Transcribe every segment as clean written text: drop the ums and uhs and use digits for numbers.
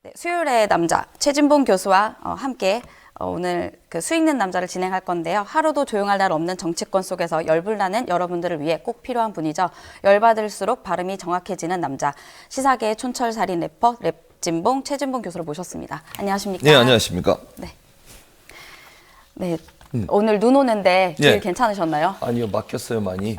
네, 수요일의 남자 최진봉 교수와 함께 오늘 그 수익는 남자를 진행할 건데요. 하루도 조용할 날 없는 정치권 속에서 열불나는 여러분들을 위해 꼭 필요한 분이죠. 열받을수록 발음이 정확해지는 남자, 시사계의 촌철살인 래퍼 랩진봉 최진봉 교수를 모셨습니다. 안녕하십니까? 네, 안녕하십니까? 네. 오늘 눈 오는데 길 예. 괜찮으셨나요? 아니요, 막혔어요, 많이.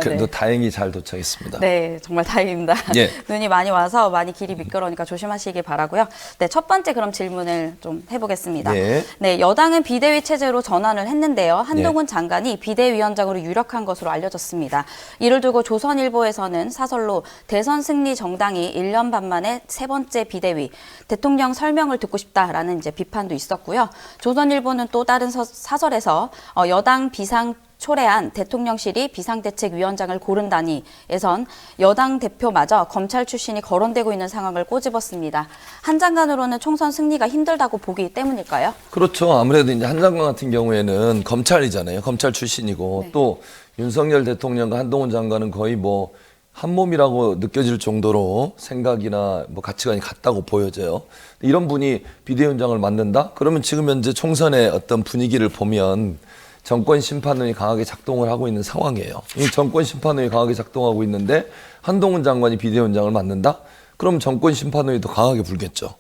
그래도 네. 다행히 잘 도착했습니다. 네, 정말 다행입니다. 예. 눈이 많이 와서 많이 길이 미끄러우니까 조심하시기 바라고요. 네, 첫 번째 그럼 질문을 좀 해보겠습니다. 예. 네, 여당은 비대위 체제로 전환을 했는데요. 한동훈 예. 장관이 비대위원장으로 유력한 것으로 알려졌습니다. 이를 두고 조선일보에서는 사설로 대선 승리 정당이 1년 반 만에 세 번째 비대위, 대통령 설명을 듣고 싶다라는 이제 비판도 있었고요. 조선일보는 또 다른 사설에서 여당 비상 초래한 대통령실이 비상대책위원장을 고른다니에선 여당 대표마저 검찰 출신이 거론되고 있는 상황을 꼬집었습니다. 한 장관으로는 총선 승리가 힘들다고 보기 때문일까요? 그렇죠. 아무래도 이제 한 장관 같은 경우에는 검찰이잖아요. 검찰 출신이고 네. 또 윤석열 대통령과 한동훈 장관은 거의 뭐 한 몸이라고 느껴질 정도로 생각이나 뭐 가치관이 같다고 보여져요. 이런 분이 비대위원장을 맡는다? 그러면 지금 현재 총선의 어떤 분위기를 보면 정권 심판론이 강하게 작동을 하고 있는 상황이에요. 이 정권 심판론이 강하게 작동하고 있는데 한동훈 장관이 비대위원장을 맡는다? 그럼 정권 심판론이 더 강하게 불겠죠.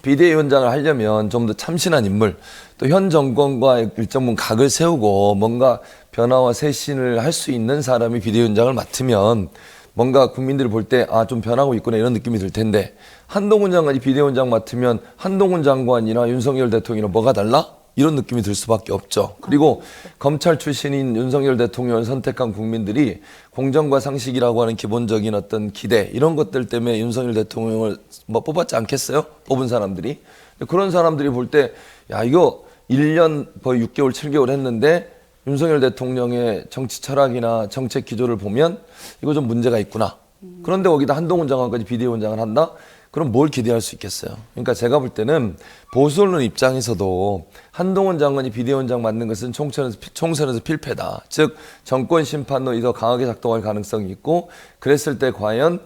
비대위원장을 하려면 좀 더 참신한 인물, 또 현 정권과 일정 부분 각을 세우고 뭔가 변화와 쇄신을 할 수 있는 사람이 비대위원장을 맡으면 뭔가 국민들이 볼 때 좀 변하고 있구나 이런 느낌이 들 텐데 한동훈 장관이 비대위원장 맡으면 한동훈 장관이나 윤석열 대통령이랑 뭐가 달라? 이런 느낌이 들 수밖에 없죠. 그리고 검찰 출신인 윤석열 대통령을 선택한 국민들이 공정과 상식이라고 하는 기본적인 어떤 기대 이런 것들 때문에 윤석열 대통령을 뭐 뽑았지 않겠어요? 뽑은 사람들이. 그런 사람들이 볼 때 야 이거 1년 거의 6개월 7개월 했는데 윤석열 대통령의 정치 철학이나 정책 기조를 보면 이거 좀 문제가 있구나. 그런데 거기다 한동훈 장관까지 비대위원장을 한다? 그럼 뭘 기대할 수 있겠어요? 그러니까 제가 볼 때는 보수 언론 입장에서도 한동훈 장관이 비대위원장 맡는 것은 총선에서 필패다. 즉 정권 심판론이 더 강하게 작동할 가능성이 있고 그랬을 때 과연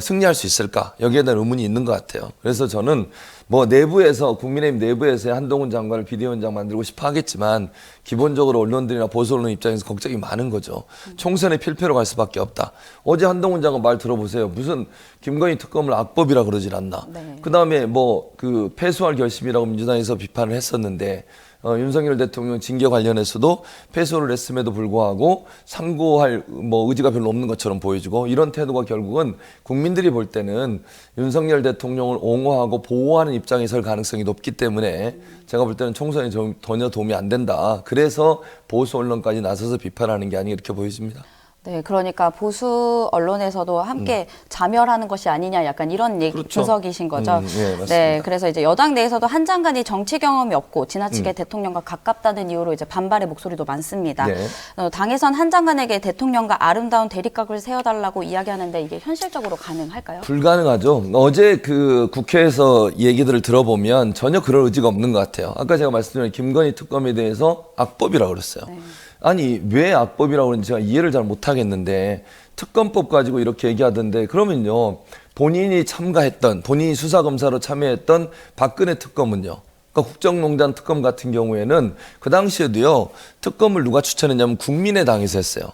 승리할 수 있을까? 여기에 대한 의문이 있는 것 같아요. 그래서 저는 뭐 내부에서 국민의힘 내부에서 한동훈 장관을 비대위원장 만들고 싶어 하겠지만 기본적으로 언론들이나 보수 언론 입장에서 걱정이 많은 거죠. 총선에 필패로 갈 수밖에 없다. 어제 한동훈 장관 말 들어보세요. 무슨 김건희 특검을 악법이라 그러질 않나. 네. 그다음에 뭐 그 패소할 결심이라고 민주당에서 비판을 했었는데 윤석열 대통령 징계 관련해서도 패소를 했음에도 불구하고 상고할 뭐 의지가 별로 없는 것처럼 보여지고 이런 태도가 결국은 국민들이 볼 때는 윤석열 대통령을 옹호하고 보호하는 입장에 설 가능성이 높기 때문에 제가 볼 때는 총선에 전혀 도움이 안 된다. 그래서 보수 언론까지 나서서 비판하는 게 아닌가 이렇게 보여집니다. 네, 그러니까 보수 언론에서도 함께 자멸하는 것이 아니냐 약간 이런 얘기, 그렇죠. 분석이신 거죠. 예, 맞습니다. 네, 그래서 이제 여당 내에서도 한 장관이 정치 경험이 없고 지나치게 대통령과 가깝다는 이유로 이제 반발의 목소리도 많습니다. 네. 당에선 한 장관에게 대통령과 아름다운 대립각을 세워달라고 이야기하는데 이게 현실적으로 가능할까요? 불가능하죠. 어제 그 국회에서 얘기들을 들어보면 전혀 그럴 의지가 없는 것 같아요. 아까 제가 말씀드린 김건희 특검에 대해서 악법이라고 그랬어요. 네. 아니 왜 악법이라고 그러는지 제가 이해를 잘 못하겠는데 특검법 가지고 이렇게 얘기하던데 그러면요 본인이 참가했던 본인이 수사검사로 참여했던 박근혜 특검은요 그러니까 국정농단 특검 같은 경우에는 그 당시에도요 특검을 누가 추천했냐면 국민의당에서 했어요.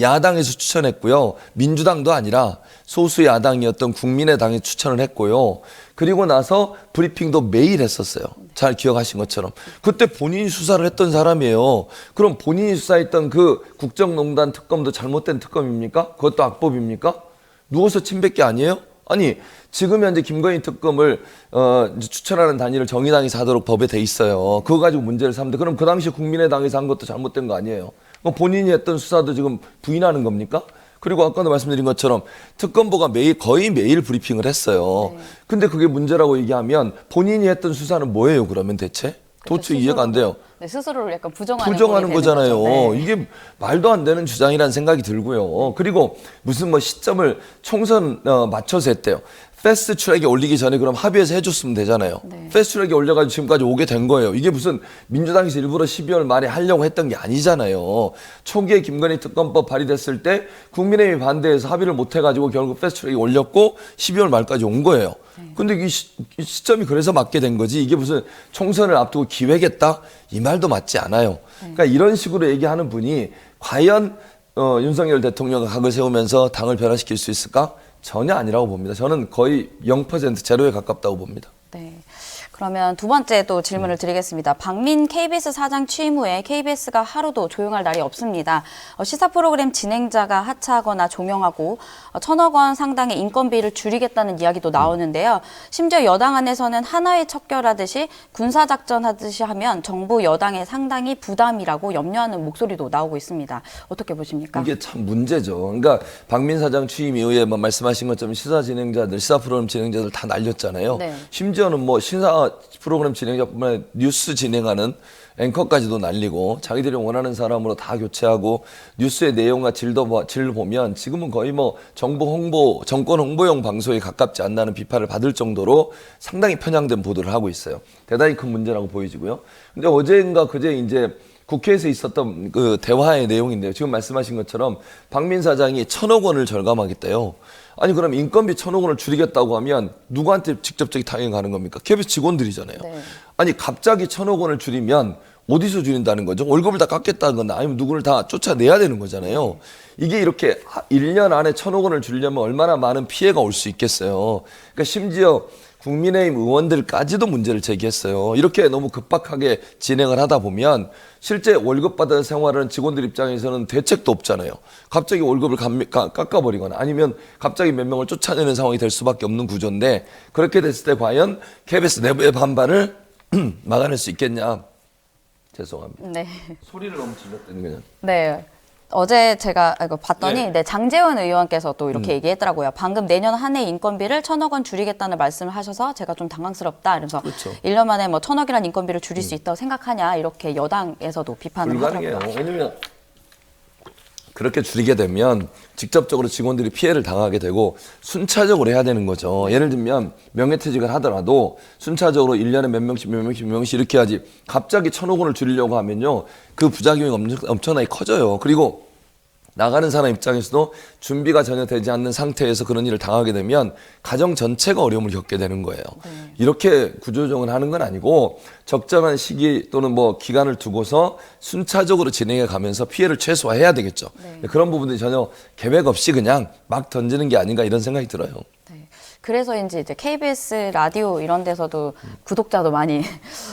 야당에서 추천했고요. 민주당도 아니라 소수 야당이었던 국민의당이 추천을 했고요. 그리고 나서 브리핑도 매일 했었어요. 잘 기억하신 것처럼. 그때 본인이 수사를 했던 사람이에요. 그럼 본인이 수사했던 그 국정농단 특검도 잘못된 특검입니까? 그것도 악법입니까? 누워서 침뱉기 아니에요? 아니 지금 현재 김건희 특검을 추천하는 단위를 정의당에서 하도록 법에 돼 있어요. 그거 가지고 문제를 삼는데 그럼 그 당시 국민의당에서 한 것도 잘못된 거 아니에요? 본인이 했던 수사도 지금 부인하는 겁니까? 그리고 아까도 말씀드린 것처럼 특검보가 거의 매일 브리핑을 했어요. 네. 근데 그게 문제라고 얘기하면 본인이 했던 수사는 뭐예요, 그러면 대체? 도대체 이해가 안 돼요. 네, 스스로를 약간 부정하는 부정하는 꼴이 되는 거잖아요. 거죠. 네. 이게 말도 안 되는 주장이라는 생각이 들고요. 그리고 무슨 뭐 시점을 총선 맞춰서 했대요. 패스트 트랙에 올리기 전에 그럼 합의해서 해줬으면 되잖아요. 네. 패스트 트랙에 올려가지고 지금까지 오게 된 거예요. 이게 무슨 민주당에서 일부러 12월 말에 하려고 했던 게 아니잖아요. 초기에 김건희 특검법 발의됐을 때 국민의힘이 반대해서 합의를 못 해가지고 결국 패스트 트랙에 올렸고 12월 말까지 온 거예요. 근데 이 시점이 그래서 맞게 된 거지 이게 무슨 총선을 앞두고 기획했다? 이 말도 맞지 않아요. 그러니까 이런 식으로 얘기하는 분이 과연 윤석열 대통령과 각을 세우면서 당을 변화시킬 수 있을까? 전혀 아니라고 봅니다. 저는 거의 0% 제로에 가깝다고 봅니다. 네. 그러면 두 번째 또 질문을 드리겠습니다. 박민 KBS 사장 취임 후에 KBS가 하루도 조용할 날이 없습니다. 시사 프로그램 진행자가 하차하거나 종영하고 1,000억 원 상당의 인건비를 줄이겠다는 이야기도 나오는데요. 심지어 여당 안에서는 하나의 척결하듯이 군사작전 하듯이 하면 정부 여당에 상당히 부담이라고 염려하는 목소리도 나오고 있습니다. 어떻게 보십니까? 이게 참 문제죠. 그러니까 박민 사장 취임 이후에 뭐 말씀하신 것처럼 시사 진행자들, 시사 프로그램 진행자들 다 날렸잖아요. 네. 심지어는 뭐 시사 프로그램 진행자뿐만 아니라 뉴스 진행하는 앵커까지도 날리고 자기들이 원하는 사람으로 다 교체하고 뉴스의 내용과 질을 보면 지금은 거의 뭐 정부 홍보, 정권 홍보용 방송에 가깝지 않다는 비판을 받을 정도로 상당히 편향된 보도를 하고 있어요. 대단히 큰 문제라고 보여지고요. 근데 어제인가 그제 이제 국회에서 있었던 그 대화의 내용인데요. 지금 말씀하신 것처럼 박민 사장이 1,000억 원을 절감하겠대요. 아니 그럼 인건비 1,000억 원을 줄이겠다고 하면 누구한테 직접적인 타격이 가는 겁니까? KBS 직원들이잖아요. 네. 아니 갑자기 1,000억 원을 줄이면 어디서 줄인다는 거죠? 월급을 다 깎겠다는 건 아니면 누구를 다 쫓아내야 되는 거잖아요. 이게 이렇게 1년 안에 1,000억 원을 줄이려면 얼마나 많은 피해가 올 수 있겠어요. 그러니까 심지어 국민의힘 의원들까지도 문제를 제기했어요. 이렇게 너무 급박하게 진행을 하다 보면 실제 월급 받은 생활하는 직원들 입장에서는 대책도 없잖아요. 갑자기 월급을 깎아버리거나 아니면 갑자기 몇 명을 쫓아내는 상황이 될 수밖에 없는 구조인데 그렇게 됐을 때 과연 KBS 내부의 반발을 막아낼 수 있겠냐. 죄송합니다. 네. 소리를 너무 질렀더니 그냥. 네. 어제 제가 이거 봤더니 네. 네, 장재원 의원께서 또 이렇게 얘기했더라고요. 방금 내년 한 해 인건비를 1,000억 원 줄이겠다는 말씀을 하셔서 제가 좀 당황스럽다. 그래서 그렇죠. 1년 만에 뭐 1,000억이라는 인건비를 줄일 수 있다고 생각하냐 이렇게 여당에서도 비판을 불가능해요. 하더라고요. 왜냐면 그렇게 줄이게 되면 직접적으로 직원들이 피해를 당하게 되고 순차적으로 해야 되는 거죠. 예를 들면 명예퇴직을 하더라도 순차적으로 1년에 몇 명씩 이렇게 해야지 갑자기 1,000억 원을 줄이려고 하면요. 그 부작용이 엄청나게 커져요. 그리고 나가는 사람 입장에서도 준비가 전혀 되지 않는 상태에서 그런 일을 당하게 되면 가정 전체가 어려움을 겪게 되는 거예요. 네. 이렇게 구조조정을 하는 건 아니고 적정한 시기 또는 뭐 기간을 두고서 순차적으로 진행해 가면서 피해를 최소화해야 되겠죠. 네. 그런 부분들이 전혀 계획 없이 그냥 막 던지는 게 아닌가 이런 생각이 들어요. 네. 그래서인지 이제 KBS 라디오 이런 데서도 구독자도 많이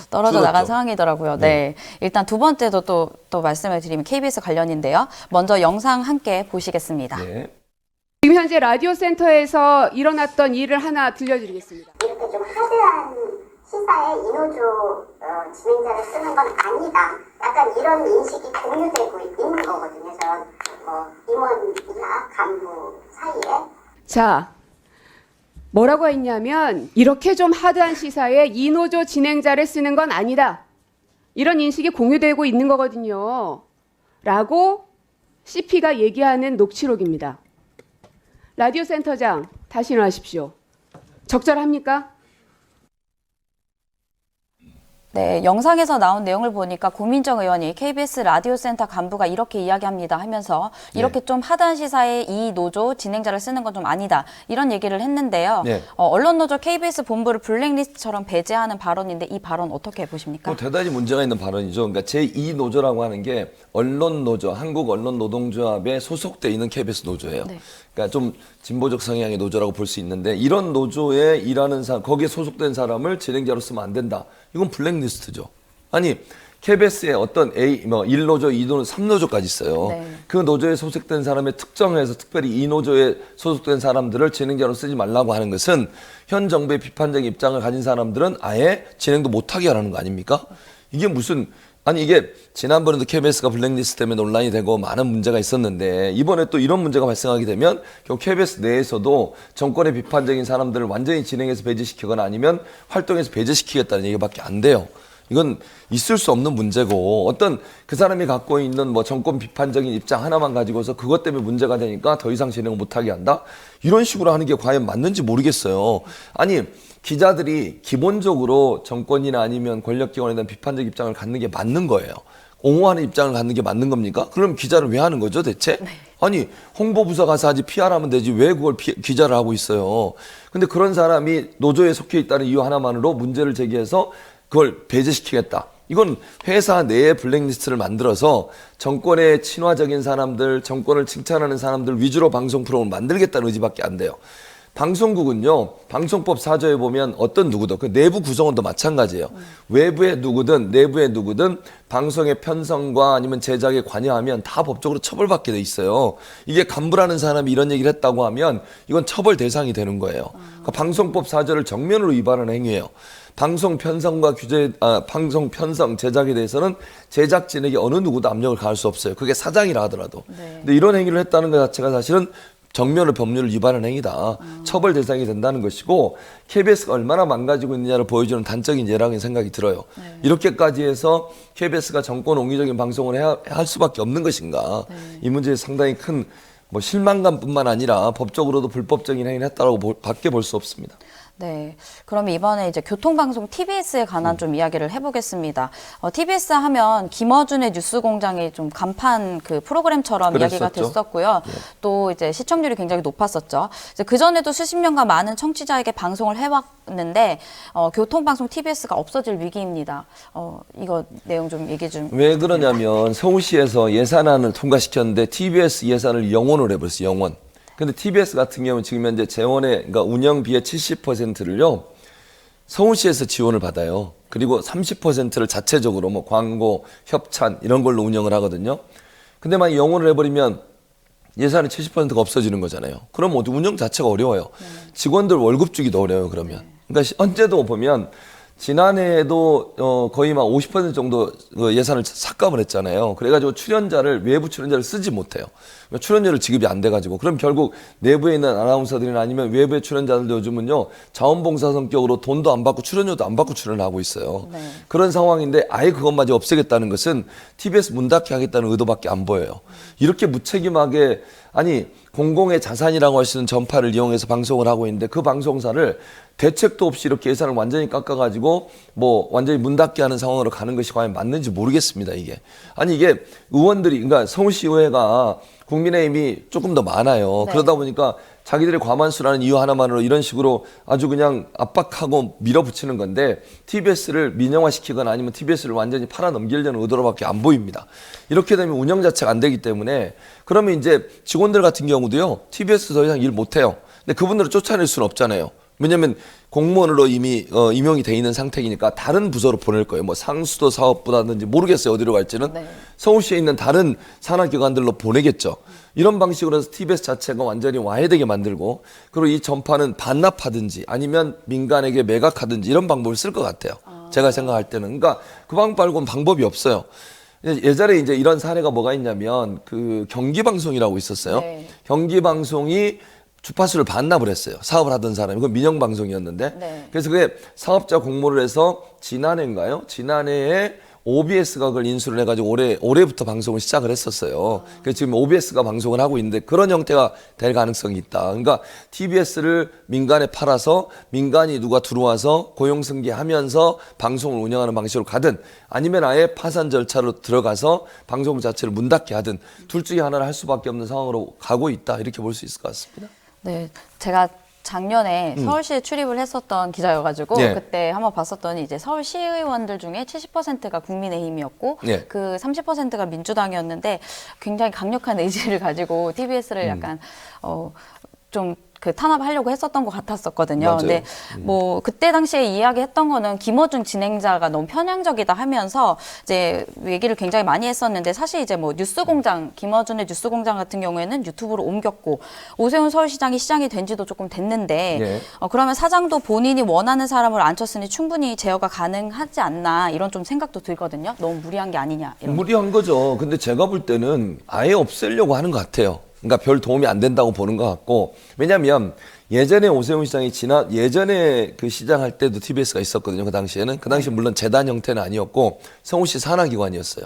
떨어져 줄었죠. 나간 상황이더라고요. 네. 일단 두 번째도 또 말씀을 드리면 KBS 관련인데요. 먼저 영상 함께 보시겠습니다. 네. 지금 현재 라디오 센터에서 일어났던 일을 하나 들려드리겠습니다. 이렇게 좀 하드한 시사에 이노조 진행자를 쓰는 건 아니다. 약간 이런 인식이 공유되고 있는 거거든요. 저 임원이나 간부 사이에. 자, 뭐라고 했냐면 이렇게 좀 하드한 시사에 이노조 진행자를 쓰는 건 아니다. 이런 인식이 공유되고 있는 거거든요. 라고 CP가 얘기하는 녹취록입니다. 라디오 센터장 다시 일어나십시오. 적절합니까? 네, 영상에서 나온 내용을 보니까 고민정 의원이 KBS 라디오 센터 간부가 이렇게 이야기합니다 하면서 이렇게 좀 하드한 시사에 이 노조 진행자를 쓰는 건 좀 아니다 이런 얘기를 했는데요. 네. 언론노조 KBS 본부를 블랙리스트처럼 배제하는 발언인데 이 발언 어떻게 보십니까? 대단히 문제가 있는 발언이죠. 그러니까 제2노조라고 하는 게 언론노조, 한국언론노동조합에 소속돼 있는 KBS 노조예요. 네. 그러니까 좀 진보적 성향의 노조라고 볼 수 있는데 이런 노조에 일하는 사람, 거기에 소속된 사람을 진행자로 쓰면 안 된다. 이건 블랙리스트죠. 아니 KBS에 어떤 1노조, 2노조, 3노조까지 있어요. 네. 그 노조에 소속된 사람에 특정해서 특별히 이 노조에 소속된 사람들을 진행자로 쓰지 말라고 하는 것은 현 정부의 비판적 입장을 가진 사람들은 아예 진행도 못하게 하라는 거 아닙니까? 이게 무슨 아니 이게 지난번에도 KBS가 블랙리스트 때문에 논란이 되고 많은 문제가 있었는데 이번에 또 이런 문제가 발생하게 되면 결국 KBS 내에서도 정권의 비판적인 사람들을 완전히 진행해서 배제시키거나 아니면 활동에서 배제시키겠다는 얘기밖에 안 돼요. 이건 있을 수 없는 문제고 어떤 그 사람이 갖고 있는 뭐 정권 비판적인 입장 하나만 가지고서 그것 때문에 문제가 되니까 더 이상 진행을 못하게 한다? 이런 식으로 하는 게 과연 맞는지 모르겠어요. 아니 기자들이 기본적으로 정권이나 아니면 권력기관에 대한 비판적 입장을 갖는 게 맞는 거예요. 옹호하는 입장을 갖는 게 맞는 겁니까? 그럼 기자를 왜 하는 거죠 대체? 아니 홍보부서 가서 하지 PR하면 되지 왜 그걸 기자를 하고 있어요. 근데 그런 사람이 노조에 속해 있다는 이유 하나만으로 문제를 제기해서 그걸 배제시키겠다. 이건 회사 내에 블랙리스트를 만들어서 정권의 친화적인 사람들, 정권을 칭찬하는 사람들 위주로 방송 프로그램을 만들겠다는 의지밖에 안 돼요. 방송국은요, 방송법 4조에 보면 어떤 누구도, 그 내부 구성원도 마찬가지예요. 외부의 누구든 내부의 누구든 방송의 편성과 아니면 제작에 관여하면 다 법적으로 처벌받게 돼 있어요. 이게 간부라는 사람이 이런 얘기를 했다고 하면 이건 처벌 대상이 되는 거예요. 그러니까 방송법 4조를 정면으로 위반하는 행위예요. 방송 편성과 방송 편성 제작에 대해서는 제작진에게 어느 누구도 압력을 가할 수 없어요. 그게 사장이라 하더라도. 근데 이런 행위를 했다는 것 자체가 사실은 정면으로 법률을 위반한 행위다. 처벌 대상이 된다는 것이고 KBS가 얼마나 망가지고 있느냐를 보여주는 단적인 예라고 생각이 들어요. 이렇게까지 해서 KBS가 정권 옹기적인 방송을 할 수밖에 없는 것인가. 이 문제에 상당히 큰 뭐 실망감뿐만 아니라 법적으로도 불법적인 행위를 했다라고 밖에 볼 수 없습니다. 네, 그러면 이번에 이제 교통방송 TBS에 관한 좀 이야기를 해보겠습니다. TBS 하면 김어준의 뉴스공장이 좀 간판 그 프로그램처럼 이야기가 됐었고요. 또 이제 시청률이 굉장히 높았었죠. 이제 그 전에도 수십 년간 많은 청취자에게 방송을 해왔는데 교통방송 TBS가 없어질 위기입니다. 이거 내용 좀 얘기 좀. 왜 그러냐면 서울시에서 예산안을 통과시켰는데 TBS 예산을 영원으로 해버렸어요. 영원. 근데 TBS 같은 경우는 지금 현재 재원의 그러니까 운영비의 70%를요 서울시에서 지원을 받아요. 그리고 30%를 자체적으로 뭐 광고, 협찬 이런 걸로 운영을 하거든요. 근데 만약 영원을 해버리면 예산의 70%가 없어지는 거잖아요. 그럼 어디 운영 자체가 어려워요. 직원들 월급 주기도 어려워요. 그러면. 그러니까 현재도 보면 지난해에도 거의 막 50% 정도 예산을 삭감을 했잖아요. 그래가지고 외부 출연자를 쓰지 못해요. 출연료를 지급이 안 돼가지고. 그럼 결국 내부에 있는 아나운서들이나 아니면 외부의 출연자들도 요즘은요, 자원봉사 성격으로 돈도 안 받고 출연료도 안 받고 출연을 하고 있어요. 그런 상황인데 아예 그것마저 없애겠다는 것은 TBS 문 닫게 하겠다는 의도밖에 안 보여요. 이렇게 무책임하게, 아니, 공공의 자산이라고 할 수 있는 전파를 이용해서 방송을 하고 있는데 그 방송사를 대책도 없이 이렇게 예산을 완전히 깎아가지고 뭐 완전히 문 닫게 하는 상황으로 가는 것이 과연 맞는지 모르겠습니다, 이게. 아니, 이게 의원들이, 그러니까 서울시의회가 국민의힘이 조금 더 많아요. 그러다 보니까 자기들의 과반수라는 이유 하나만으로 이런 식으로 아주 그냥 압박하고 밀어붙이는 건데 TBS를 민영화시키거나 아니면 TBS를 완전히 팔아넘기려는 의도로밖에 안 보입니다. 이렇게 되면 운영 자체가 안 되기 때문에 그러면 이제 직원들 같은 경우도요. TBS 더 이상 일 못해요. 근데 그분들을 쫓아낼 수는 없잖아요. 왜냐하면 공무원으로 이미 임용이 돼 있는 상태이니까 다른 부서로 보낼 거예요. 뭐 상수도 사업부라든지 모르겠어요. 어디로 갈지는. 서울시에 있는 다른 산하기관들로 보내겠죠. 이런 방식으로 해서 TBS 자체가 완전히 와해되게 만들고 그리고 이 전파는 반납하든지 아니면 민간에게 매각하든지 이런 방법을 쓸 것 같아요. 제가 생각할 때는. 그러니까 그 방법 말고는 방법이 없어요. 예전에 이제 이런 사례가 뭐가 있냐면 그 경기방송이라고 있었어요. 경기방송이 주파수를 반납을 했어요. 사업을 하던 사람이. 그건 민영방송이었는데. 그래서 그게 사업자 공모를 해서 지난해인가요? 지난해에 OBS가 그걸 인수를 해가지고 올해부터 방송을 시작을 했었어요. 그래서 지금 OBS가 방송을 하고 있는데 그런 형태가 될 가능성이 있다. 그러니까 TBS를 민간에 팔아서 민간이 누가 들어와서 고용승계하면서 방송을 운영하는 방식으로 가든 아니면 아예 파산 절차로 들어가서 방송 자체를 문 닫게 하든 둘 중에 하나를 할 수밖에 없는 상황으로 가고 있다. 이렇게 볼 수 있을 것 같습니다. 네, 제가 작년에 서울시에 출입을 했었던 기자여가지고 그때 한번 봤었더니 이제 서울시의원들 중에 70%가 국민의힘이었고 그 30%가 민주당이었는데 굉장히 강력한 의지를 가지고 TBS를 약간 좀 그 탄압하려고 했었던 것 같았었거든요. 맞아요. 근데 뭐 그때 당시에 이야기했던 거는 김어준 진행자가 너무 편향적이다 하면서 이제 얘기를 굉장히 많이 했었는데 사실 이제 뭐 뉴스공장 김어준의 뉴스공장 같은 경우에는 유튜브로 옮겼고 오세훈 서울시장이 시장이 된 지도 조금 됐는데 그러면 사장도 본인이 원하는 사람을 앉혔으니 충분히 제어가 가능하지 않나 이런 좀 생각도 들거든요. 너무 무리한 게 아니냐. 이런. 무리한 거죠. 근데 제가 볼 때는 아예 없애려고 하는 것 같아요. 그러니까 별 도움이 안 된다고 보는 것 같고, 왜냐하면 예전에 오세훈 시장이 예전에 그 시장 할 때도 TBS가 있었거든요. 그 당시에는. 그 당시 물론 재단 형태는 아니었고 성우시 산하기관이었어요.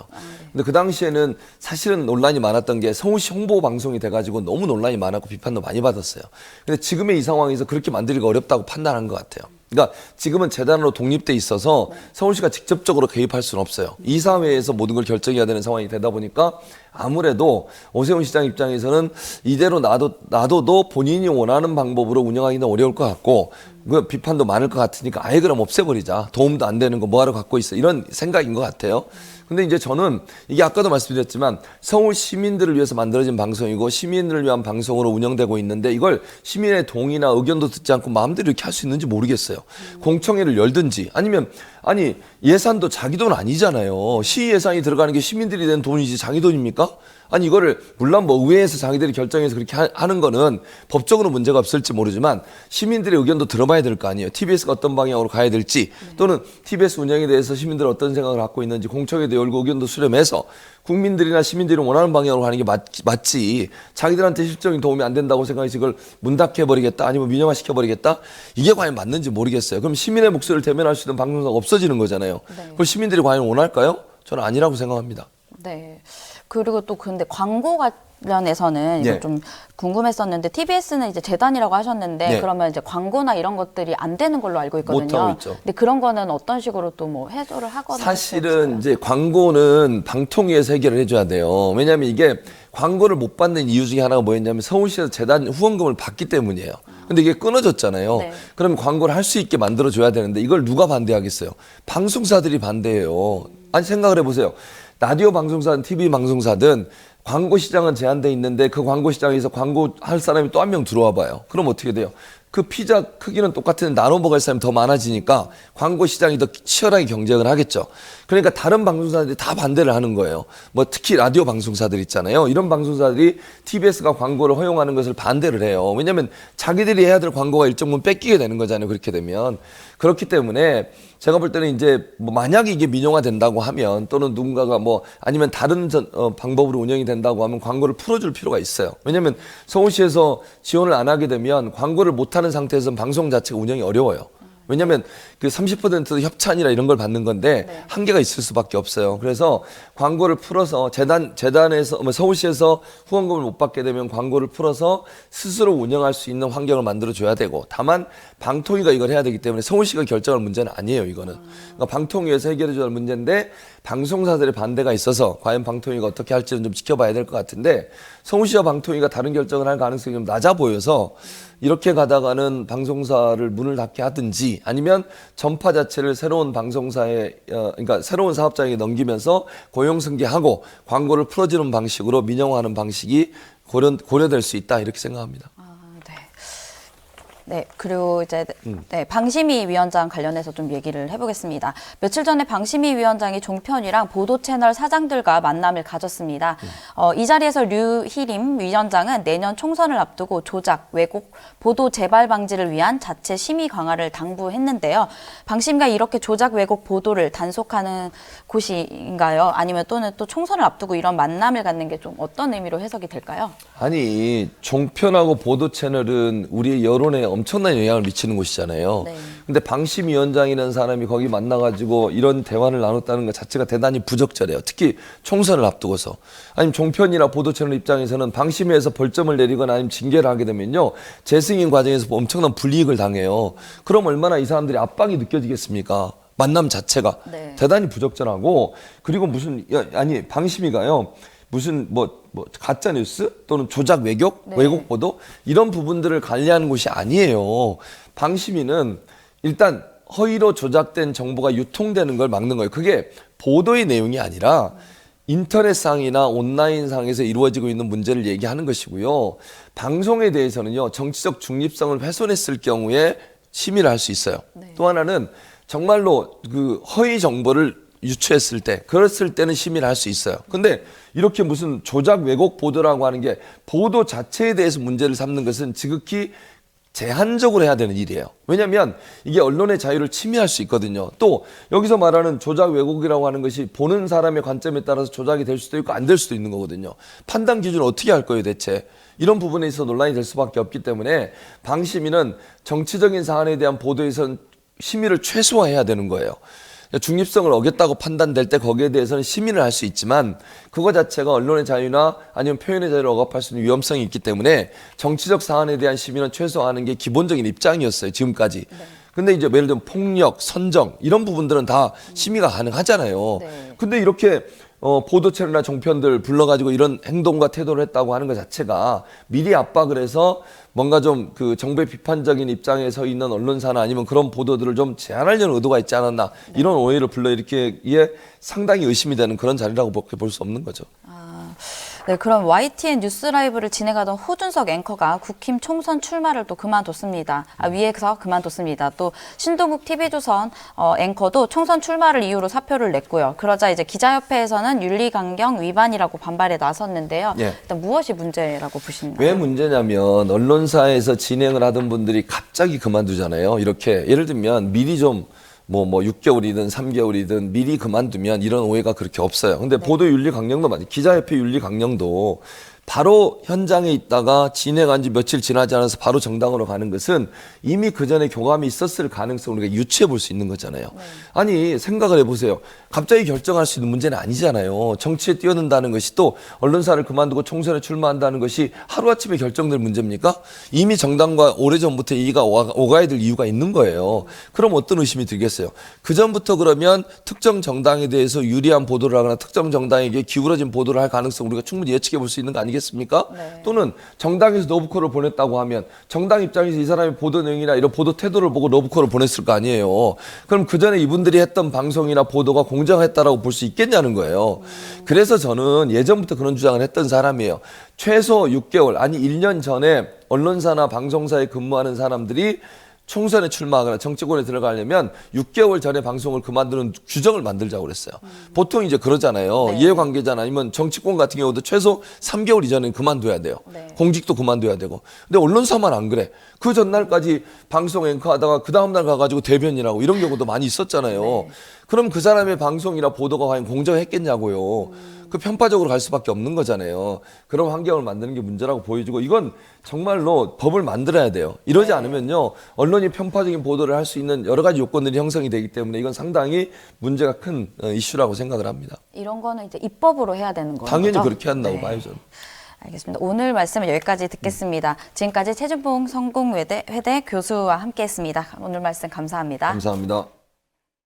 근데 그 당시에는 사실은 논란이 많았던 게 성우시 홍보 방송이 돼가지고 너무 논란이 많았고 비판도 많이 받았어요. 근데 지금의 이 상황에서 그렇게 만들기가 어렵다고 판단한 것 같아요. 그러니까 지금은 재단으로 독립돼 있어서 서울시가 직접적으로 개입할 수는 없어요. 이사회에서 모든 걸 결정해야 되는 상황이 되다 보니까 아무래도 오세훈 시장 입장에서는 이대로 놔둬도 본인이 원하는 방법으로 운영하기는 어려울 것 같고 그 비판도 많을 것 같으니까 아예 그럼 없애버리자. 도움도 안 되는 거 뭐하러 갖고 있어. 이런 생각인 것 같아요. 근데 이제 저는 이게 아까도 말씀드렸지만 서울 시민들을 위해서 만들어진 방송이고 시민들을 위한 방송으로 운영되고 있는데 이걸 시민의 동의나 의견도 듣지 않고 마음대로 이렇게 할 수 있는지 모르겠어요. 공청회를 열든지 아니면 아니 예산도 자기 돈 아니잖아요. 시 예산이 들어가는 게 시민들이 낸 돈이지 자기 돈입니까? 아니 이거를 물론 뭐 의회에서 자기들이 결정해서 그렇게 하는 거는 법적으로 문제가 없을지 모르지만 시민들의 의견도 들어봐야 될 거 아니에요. TBS가 어떤 방향으로 가야 될지 또는 TBS 운영에 대해서 시민들은 어떤 생각을 갖고 있는지 공청회도 열고 의견도 수렴해서 국민들이나 시민들이 원하는 방향으로 가는 게 맞지. 자기들한테 실질적인 도움이 안 된다고 생각해서 이걸 문 닫혀버리겠다 아니면 민영화시켜버리겠다. 이게 과연 맞는지 모르겠어요. 그럼 시민의 목소리를 대면할 수 있는 방송사가 없어지는 거잖아요. 네. 그걸 시민들이 과연 원할까요? 저는 아니라고 생각합니다. 네. 그리고 또 근데 광고 관련해서는 이거 네. 좀 궁금했었는데 TBS는 이제 재단이라고 하셨는데 네. 그러면 이제 광고나 이런 것들이 안 되는 걸로 알고 있거든요. 못하고 있죠. 근데 그런 거는 어떤 식으로 또 뭐 해소를 하거나 사실은 이제 광고는 방통위에서 해결을 해줘야 돼요. 왜냐하면 이게 광고를 못 받는 이유 중에 하나가 뭐였냐면 서울시에서 재단 후원금을 받기 때문이에요. 근데 이게 끊어졌잖아요. 네. 그러면 광고를 할 수 있게 만들어줘야 되는데 이걸 누가 반대하겠어요? 방송사들이 반대해요. 아니 생각을 해보세요. 라디오 방송사든 TV 방송사든 광고 시장은 제한돼 있는데 그 광고 시장에서 광고할 사람이 또 한 명 들어와 봐요. 그럼 어떻게 돼요? 그 피자 크기는 똑같은데 나눠 먹을 사람이 더 많아지니까 광고 시장이 더 치열하게 경쟁을 하겠죠. 그러니까 다른 방송사들이 다 반대를 하는 거예요. 뭐 특히 라디오 방송사들 있잖아요. 이런 방송사들이 TBS가 광고를 허용하는 것을 반대를 해요. 왜냐하면 자기들이 해야 될 광고가 일정 부분 뺏기게 되는 거잖아요. 그렇게 되면. 그렇기 때문에 제가 볼 때는 이제 뭐 만약에 이게 민영화 된다고 하면 또는 누군가가 뭐 아니면 다른 방법으로 운영이 된다고 하면 광고를 풀어줄 필요가 있어요. 왜냐하면 서울시에서 지원을 안 하게 되면 광고를 못하는 상태에서는 방송 자체가 운영이 어려워요. 왜냐하면 그 30% 협찬이라 이런 걸 받는 건데 네. 한계가 있을 수밖에 없어요. 그래서 광고를 풀어서 재단에서 서울시에서 후원금을 못 받게 되면 광고를 풀어서 스스로 운영할 수 있는 환경을 만들어 줘야 되고 다만 방통위가 이걸 해야 되기 때문에 서울시가 결정할 문제는 아니에요. 이거는 그러니까 방통위에서 해결해 줘야 할 문제인데 방송사들의 반대가 있어서 과연 방통위가 어떻게 할지는 좀 지켜봐야 될 것 같은데 서울시와 방통위가 다른 결정을 할 가능성이 좀 낮아 보여서 이렇게 가다가는 방송사를 문을 닫게 하든지 아니면 전파 자체를 새로운 방송사에 그러니까 새로운 사업자에게 넘기면서 고용 승계하고 광고를 풀어주는 방식으로 민영화하는 방식이 고려될 수 있다 이렇게 생각합니다. 네, 그리고 이제 네, 방심위 위원장 관련해서 좀 얘기를 해보겠습니다. 며칠 전에 방심위 위원장이 종편이랑 보도 채널 사장들과 만남을 가졌습니다. 이 자리에서 류희림 위원장은 내년 총선을 앞두고 조작, 왜곡, 보도 재발 방지를 위한 자체 심의 강화를 당부했는데요. 방심위가 이렇게 조작, 왜곡 보도를 단속하는 곳인가요? 아니면 또는 또 총선을 앞두고 이런 만남을 갖는 게 좀 어떤 의미로 해석이 될까요? 아니 종편하고 보도 채널은 우리의 여론에 엄청난 영향을 미치는 곳이잖아요. 네. 근데 방심위원장이라는 사람이 거기 만나가지고 이런 대화를 나눴다는 것 자체가 대단히 부적절해요. 특히 총선을 앞두고서. 아니면 종편이나 보도 채널 입장에서는 방심위에서 벌점을 내리거나 아니면 징계를 하게 되면요. 재승인 과정에서 엄청난 불이익을 당해요. 그럼 얼마나 이 사람들이 압박이 느껴지겠습니까? 만남 자체가 네. 대단히 부적절하고 그리고 아니 방심위가요. 무슨 가짜 뉴스 또는 조작 왜곡 보도 이런 부분들을 관리하는 곳이 아니에요. 방심위는 일단 허위로 조작된 정보가 유통되는 걸 막는 거예요. 그게 보도의 내용이 아니라 인터넷상이나 온라인상에서 이루어지고 있는 문제를 얘기하는 것이고요. 방송에 대해서는요. 정치적 중립성을 훼손했을 경우에 심의를 할 수 있어요. 네. 또 하나는 정말로 그 허위 정보를 유추했을 때, 그랬을 때는 심의를 할 수 있어요. 근데 이렇게 무슨 조작 왜곡 보도라고 하는 게 보도 자체에 대해서 문제를 삼는 것은 지극히 제한적으로 해야 되는 일이에요. 왜냐하면 이게 언론의 자유를 침해할 수 있거든요. 또 여기서 말하는 조작 왜곡이라고 하는 것이 보는 사람의 관점에 따라서 조작이 될 수도 있고 안 될 수도 있는 거거든요. 판단 기준을 어떻게 할 거예요, 대체? 이런 부분에 있어서 논란이 될 수밖에 없기 때문에 방심위는 정치적인 사안에 대한 보도에선 심의를 최소화해야 되는 거예요. 중립성을 어겼다고 판단될 때 거기에 대해서는 심의를 할 수 있지만 그거 자체가 언론의 자유나 아니면 표현의 자유를 억압할 수 있는 위험성이 있기 때문에 정치적 사안에 대한 심의는 최소화하는 게 기본적인 입장이었어요, 지금까지. 근데 이제 예를 들면 폭력, 선정 이런 부분들은 다 심의가 가능하잖아요. 근데 이렇게 보도 채널이나 종편들 불러가지고 이런 행동과 태도를 했다고 하는 것 자체가 미리 압박을 해서 뭔가 좀 그 정부의 비판적인 입장에 서 있는 언론사나 아니면 그런 보도들을 좀 제한하려는 의도가 있지 않았나 이런 오해를 불러일으키기에 상당히 의심이 되는 그런 자리라고 볼 수 없는 거죠. 네, 그럼 YTN 뉴스 라이브를 진행하던 호준석 앵커가 국힘 총선 출마를 또 그만뒀습니다. 위에서 그만뒀습니다. 또 신동국 TV조선 앵커도 총선 출마를 이유로 사표를 냈고요. 그러자 이제 기자협회에서는 윤리강령 위반이라고 반발에 나섰는데요. 예. 일단 무엇이 문제라고 보시나요? 왜 문제냐면 언론사에서 진행을 하던 분들이 갑자기 그만두잖아요. 이렇게 예를 들면 미리 좀 뭐 6개월이든 3개월이든 미리 그만두면 이런 오해가 그렇게 없어요. 근데 보도 윤리 강령도 맞아요. 기자협회 윤리 강령도 바로 현장에 있다가 진행한 지 며칠 지나지 않아서 바로 정당으로 가는 것은 이미 그 전에 교감이 있었을 가능성을 우리가 유추해 볼 수 있는 거잖아요. 아니 생각을 해보세요. 갑자기 결정할 수 있는 문제는 아니잖아요. 정치에 뛰어든다는 것이 또 언론사를 그만두고 총선에 출마한다는 것이 하루아침에 결정될 문제입니까? 이미 정당과 오래전부터 이가 오가야 될 이유가 있는 거예요. 그럼 어떤 의심이 들겠어요? 그전부터 그러면 특정 정당에 대해서 유리한 보도를 하거나 특정 정당에게 기울어진 보도를 할 가능성을 우리가 충분히 예측해 볼 수 있는 거 아니겠습니까? 또는 정당에서 러브콜을 보냈다고 하면 정당 입장에서 이 사람의 보도 내용이나 이런 보도 태도를 보고 러브콜을 보냈을 거 아니에요. 그럼 그 전에 이분들이 했던 방송이나 보도가 공정했다라고 볼 수 있겠냐는 거예요. 그래서 저는 예전부터 그런 주장을 했던 사람이에요. 최소 6개월 아니 1년 전에 언론사나 방송사에 근무하는 사람들이 총선에 출마하거나 정치권에 들어가려면 6개월 전에 방송을 그만두는 규정을 만들자고 그랬어요. 보통 이제 그러잖아요. 이해관계자나 아니면 정치권 같은 경우도 최소 3개월 이전에 그만둬야 돼요. 공직도 그만둬야 되고. 근데 언론사만 안 그래. 그 전날까지 방송 앵커 하다가 그 다음날 가가지고 대변이라고 이런 경우도 많이 있었잖아요. 그럼 그 사람의 방송이나 보도가 과연 공정했겠냐고요. 그 편파적으로 갈 수밖에 없는 거잖아요. 그런 환경을 만드는 게 문제라고 보여지고 이건 정말로 법을 만들어야 돼요. 이러지 않으면요. 언론이 편파적인 보도를 할 수 있는 여러 가지 요건들이 형성이 되기 때문에 이건 상당히 문제가 큰 이슈라고 생각을 합니다. 이런 거는 이제 입법으로 해야 되는 거죠? 당연히 그렇게 한다고 봐요, 저는. 알겠습니다. 오늘 말씀은 여기까지 듣겠습니다. 지금까지 최준봉 성공회대 교수와 함께했습니다. 오늘 말씀 감사합니다. 감사합니다.